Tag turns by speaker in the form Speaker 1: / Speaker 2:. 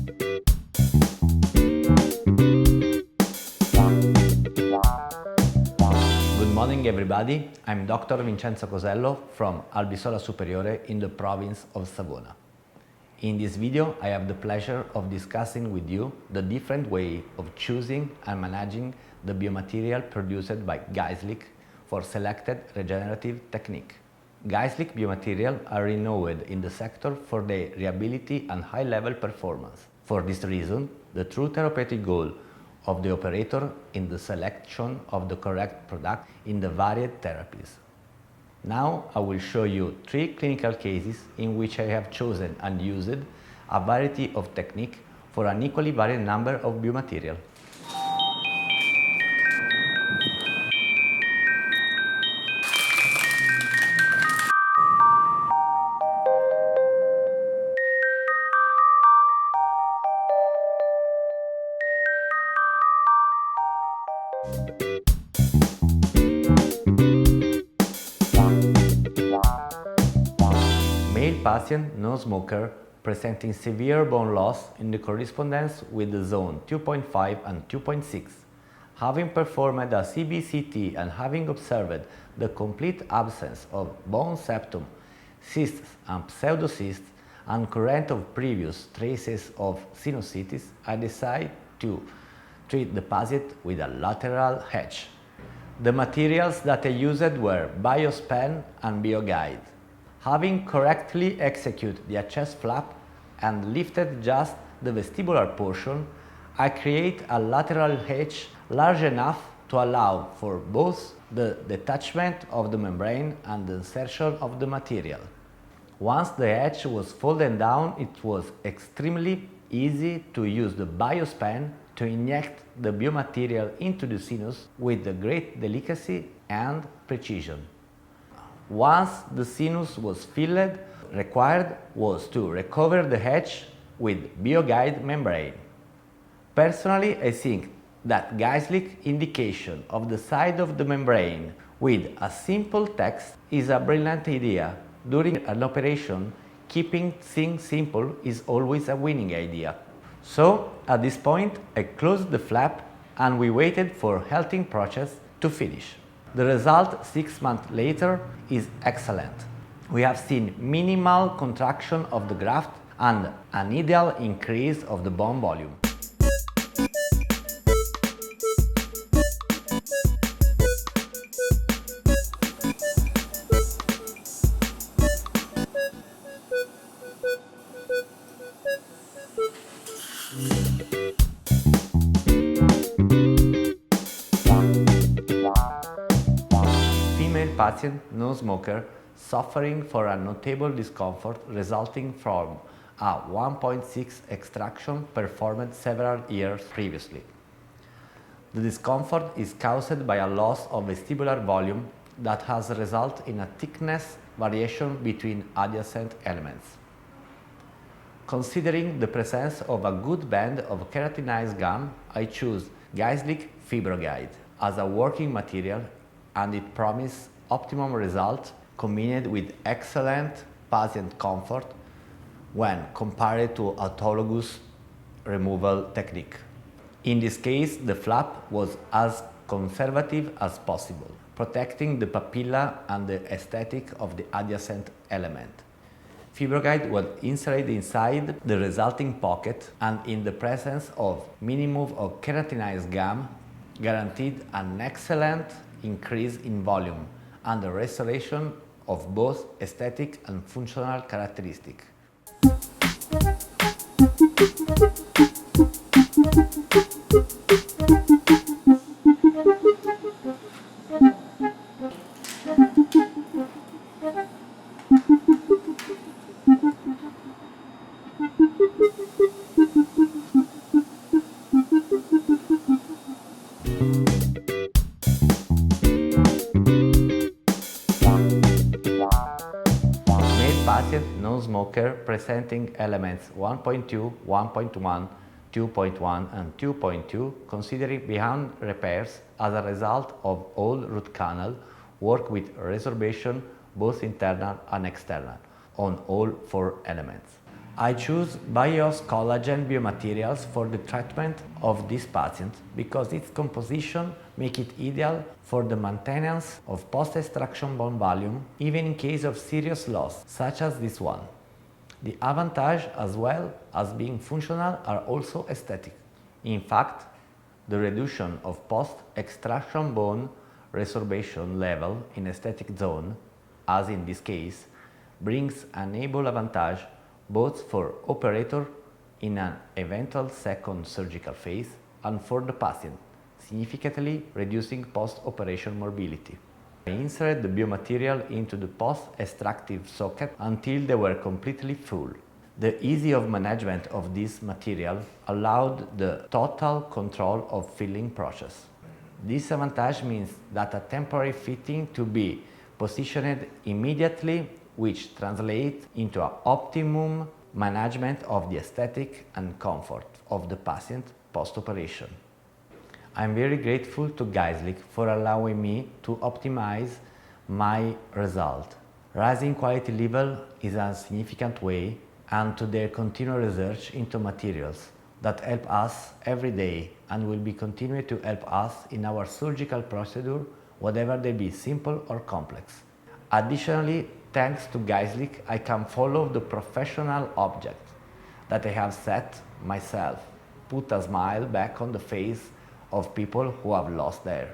Speaker 1: Good morning everybody, I'm Dr. Vincenzo Cosello from Albisola Superiore in the province of Savona. In this video I have the pleasure of discussing with you the different way of choosing and managing the biomaterial produced by Geistlich for selected regenerative technique. Geistlich biomaterials are renowned in the sector for their reliability and high-level performance. For this reason, the true therapeutic goal of the operator in the selection of the correct product in the varied therapies. Now I will show you 3 clinical cases in which I have chosen and used a variety of technique for an equally varied number of biomaterial. Male patient, non-smoker, presenting severe bone loss in the correspondence with the zone 2.5 and 2.6. Having performed a CBCT and having observed the complete absence of bone septum, cysts and pseudocysts, and current of previous traces of sinusitis, I decided to treat the patient with a lateral hedge. The materials that I used were bio-oss pen and bio-gide. Having correctly executed the chest flap and lifted just the vestibular portion, I create a lateral hedge large enough to allow for both the detachment of the membrane and the insertion of the material. Once the edge was folded down, it was extremely easy to use the bio-oss pen to inject the biomaterial into the sinus with great delicacy and precision. Once the sinus was filled, required was to recover the edge with bio-gide membrane. Personally, I think that Geistlich indication of the side of the membrane with a simple text is a brilliant idea. During an operation, keeping things simple is always a winning idea. So, at this point, I closed the flap and we waited for healing process to finish. The result 6 months later is excellent. We have seen minimal contraction of the graft and an ideal increase of the bone volume. Female patient, non-smoker, suffering for a notable discomfort resulting from a 1.6 extraction performed several years previously. The discomfort is caused by a loss of vestibular volume that has resulted in a thickness variation between adjacent elements. Considering the presence of a good band of keratinized gum, I choose Geistlich Fibro-gide as a working material, and it promises optimum results combined with excellent patient comfort when compared to autologous removal technique. In this case, the flap was as conservative as possible, protecting the papilla and the aesthetic of the adjacent element. Fibro-gide was inserted inside the resulting pocket and in the presence of minimum of keratinized gum guaranteed an excellent increase in volume and the restoration of both aesthetic and functional characteristics. Patient non-smoker presenting elements 1.2, 1.1, 2.1 and 2.2 considering behind repairs as a result of all root canal work with resorbation both internal and external on all 4 elements. I choose bio-oss collagen biomaterials for the treatment of this patient because its composition makes it ideal for the maintenance of post-extraction bone volume, even in case of serious loss, such as this one. The advantages, as well as being functional, are also aesthetic. In fact, the reduction of post-extraction bone resorption level in aesthetic zone, as in this case, brings an able advantage both for operator in an eventual second surgical phase and for the patient, significantly reducing post-operation morbidity. I inserted the biomaterial into the post-extractive socket until they were completely full. The ease of management of this material allowed the total control of filling process. This advantage means that a temporary fitting to be positioned immediately, which translates into an optimum management of the aesthetic and comfort of the patient post-operation. I am very grateful to Geistlich for allowing me to optimize my result. Rising quality level is a significant way, and to their continual research into materials that help us every day and will be continued to help us in our surgical procedure, whatever they be simple or complex. Additionally, thanks to Geistlich, I can follow the professional object that I have set myself, put a smile back on the face of people who have lost theirs.